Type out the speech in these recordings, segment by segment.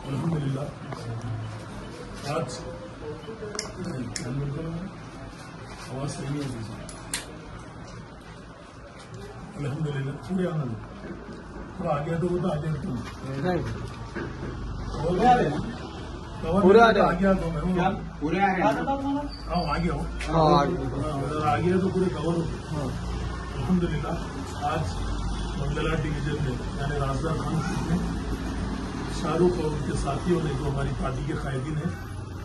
अल्हम्दुलिल्लाह आज आवाज सही है। अल्हम्दुलिल्लाह पूरे आनंद थोड़ा आ गया तो वो तो आ गया पूरे आ गया तो मैं पूरे आ गया तो पूरे कवर हो। अल्हम्दुलिल्लाह आज मंगला डिवीजन में यानी राजदार खान में शाहरुख और उनके साथियों ने जो हमारी पार्टी के कायदीन हैं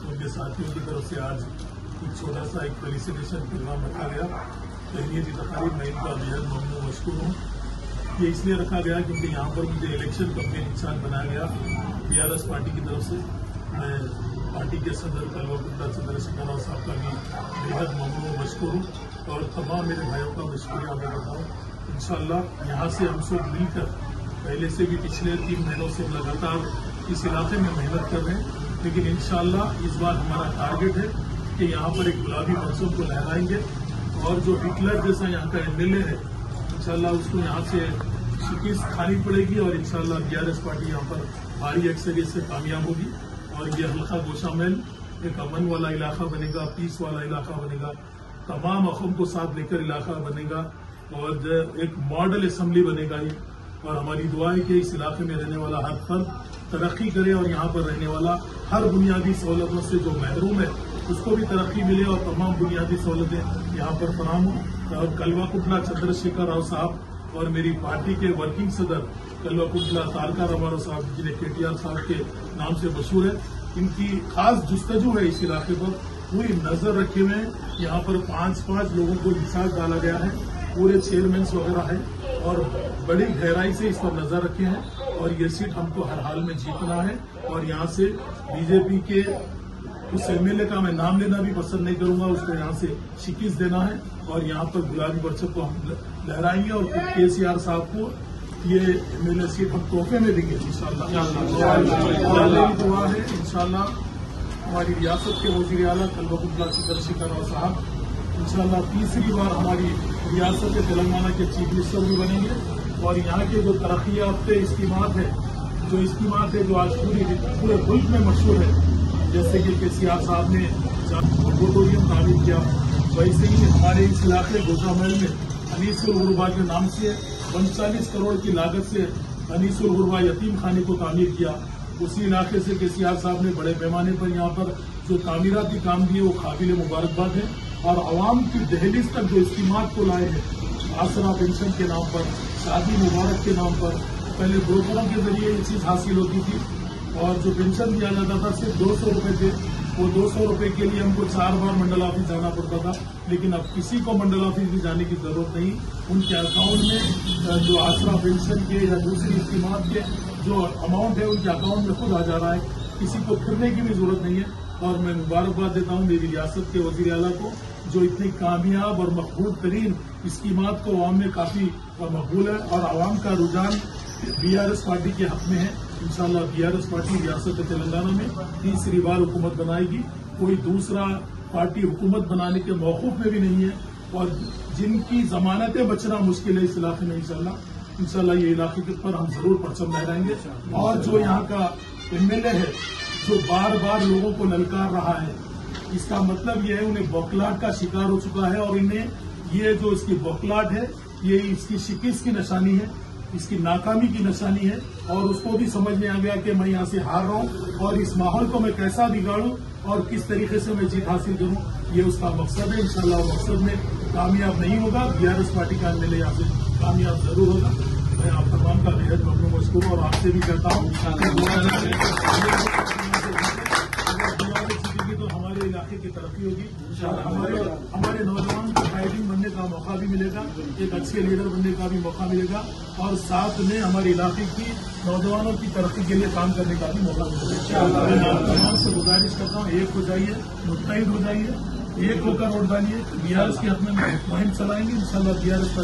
उनके साथियों की तरफ से आज एक छोटा सा एक फेलिसिटेशन प्रोग्राम रखा गया। तहनीत की तकारीब मैं इनका बेहद ममनून मशकूर हूँ। ये इसलिए रखा गया क्योंकि यहाँ पर मुझे इलेक्शन कैंपेन इंचार्ज बनाया गया BRS पार्टी की तरफ से। मैं पार्टी के सदर कलवा चंद्रशेखर राव साहब का भी बेहद ममनून मशकूर हूँ और तमाम मेरे भाइयों का मैं शुक्रिया अदा करता हूँ। इंशाअल्लाह यहाँ से हम सब मिलकर पहले से भी पिछले 3 महीनों से लगातार इस इलाके में मेहनत कर रहे हैं, लेकिन इंशाअल्लाह इस बार हमारा टारगेट है कि यहाँ पर एक गुलाबी मंसूब को लहराएंगे और जो हिटलर जैसा यहाँ का MLA है इंशाअल्लाह उसको यहाँ से शिकस्त खानी पड़ेगी और इंशाअल्लाह BRS पार्टी यहाँ पर भारी अक्सरियत से कामयाब होगी और ये हल्का गोशामैल एक अमन वाला इलाका बनेगा, पीस वाला इलाका बनेगा, तमाम अक़ौम को साथ लेकर इलाका बनेगा और एक मॉडल असेंबली बनेगा ये। और हमारी दुआ है कि इस इलाके में रहने वाला हर फर्द तरक्की करे और यहाँ पर रहने वाला हर बुनियादी सहूलतों से जो महरूम है उसको भी तरक्की मिले और तमाम बुनियादी सहूलतें यहाँ पर फराहम हो। और कलवा कुटला चंद्रशेखर राव साहब और मेरी पार्टी के वर्किंग सदर कलवा कुटला तारका रामाराव साहब जिन्हें KTR साहब के नाम से मशहूर है, इनकी खास जुस्तजू है इस इलाके पर। पूरी नजर रखे हुए हैं, यहाँ पर 5-5 लोगों को इंसाफ डाला गया है, पूरे चेयरमैन वगैरह है और बड़ी गहराई से इस पर नजर रखे हैं और ये सीट हमको हर हाल में जीतना है। और यहाँ से बीजेपी के उस MLA का मैं नाम लेना भी पसंद नहीं करूंगा, उसको यहाँ से शिकस्त देना है और यहाँ पर गुलाबी परचम को हम लहराएंगे और KCR साहब को ये MLA सीट हम तोहफे में देंगे इंशाअल्लाह। दुआ है इंशाअल्लाह हमारी रियासत के वज़ीर आला कलवा कुटला चंद्रशेखर राव साहब इंशाअल्लाह तीसरी बार हमारी रियासत तेलंगाना के चीफ मिनिस्टर भी बनेंगे और यहाँ के जो तरक्की याफ्ते स्कीमात है जो आज पूरे मुल्क में मशहूर है, जैसे कि KCR साहब ने ऑडिटोरियम तामीर किया, वैसे ही हमारे इस इलाके गोशामैल में अनीसुल गुरबा के नाम से 39 करोड़ की लागत से अनीसुल गुरबा यतीम खाने को तामीर किया। उसी इलाके से KCR साहब ने बड़े पैमाने पर यहाँ पर जो तामीराती काम दिए वो काबिल मुबारकबाद है और आवाम की दहलीज तक जो स्कीमात को लाए हैं, आसरा पेंशन के नाम पर, शादी मुबारक के नाम पर, पहले ब्रोकरों के जरिए ये चीज हासिल होती थी और जो पेंशन दिया जाता था सिर्फ 200 रुपए थे, वो 200 रुपए के लिए हमको 4 बार मंडल ऑफिस जाना पड़ता था, लेकिन अब किसी को मंडल ऑफिस भी जाने की जरूरत नहीं। उनके अकाउंट में जो आसरा पेंशन के या दूसरी स्कीमात के जो अमाउंट है उनके अकाउंट में खुद आ जा रहा है, किसी को फिरने की भी जरूरत नहीं है। और मैं मुबारकबाद देता हूँ मेरी रियासत के वज़ीर आला को जो इतनी कामयाब और मकबूल तरीन स्कीमात को आवाम में काफी मकबूल है और आवाम का रुझान BRS पार्टी के हक में है। इंशाअल्लाह BRS पार्टी रियासत तेलंगाना में तीसरी बार हुकूमत बनाएगी। कोई दूसरा पार्टी हुकूमत बनाने के मौकूफ में भी नहीं है और जिनकी जमानतें बचना मुश्किल है इस इलाके में इंशाअल्लाह ये इलाके के पर हम जरूर परचम लहराएंगे। और जो यहाँ का MLA है जो बार बार लोगों को ललकार रहा है, इसका मतलब ये है उन्हें बौखलाहट का शिकार हो चुका है और इन्हें ये जो इसकी बौखलाहट है ये इसकी शिकस्त की निशानी है, इसकी नाकामी की निशानी है और उसको भी समझ में आ गया कि मैं यहाँ से हार रहा हूँ और इस माहौल को मैं कैसा बिगाड़ूं और किस तरीके से मैं जीत हासिल करूं, ये उसका मकसद है। इंशाअल्लाह मकसद में कामयाब नहीं होगा, BRS पार्टी का MLA यहाँ से कामयाब जरूर होगा। मैं आप तमाम का बेहद ममनून मशकूर और आपसे भी कहता हूँ तो हमारे इलाके के की तरक्की होगी और हमारे नौजवान को कायदीन बनने का मौका भी मिलेगा, एक अच्छे लीडर बनने का भी मौका मिलेगा और साथ में हमारे इलाके की नौजवानों की तरक्की के लिए काम करने का भी मौका मिलेगा। मैं तमाम से गुजारिश करता हूँ, एक हो जाइए, मुत्तहिद हो जाइए, एक होकर वोट डालिए। बीआरएस के हक में मुहिम चलाएंगे, इंशाल्लाह बीआरएस का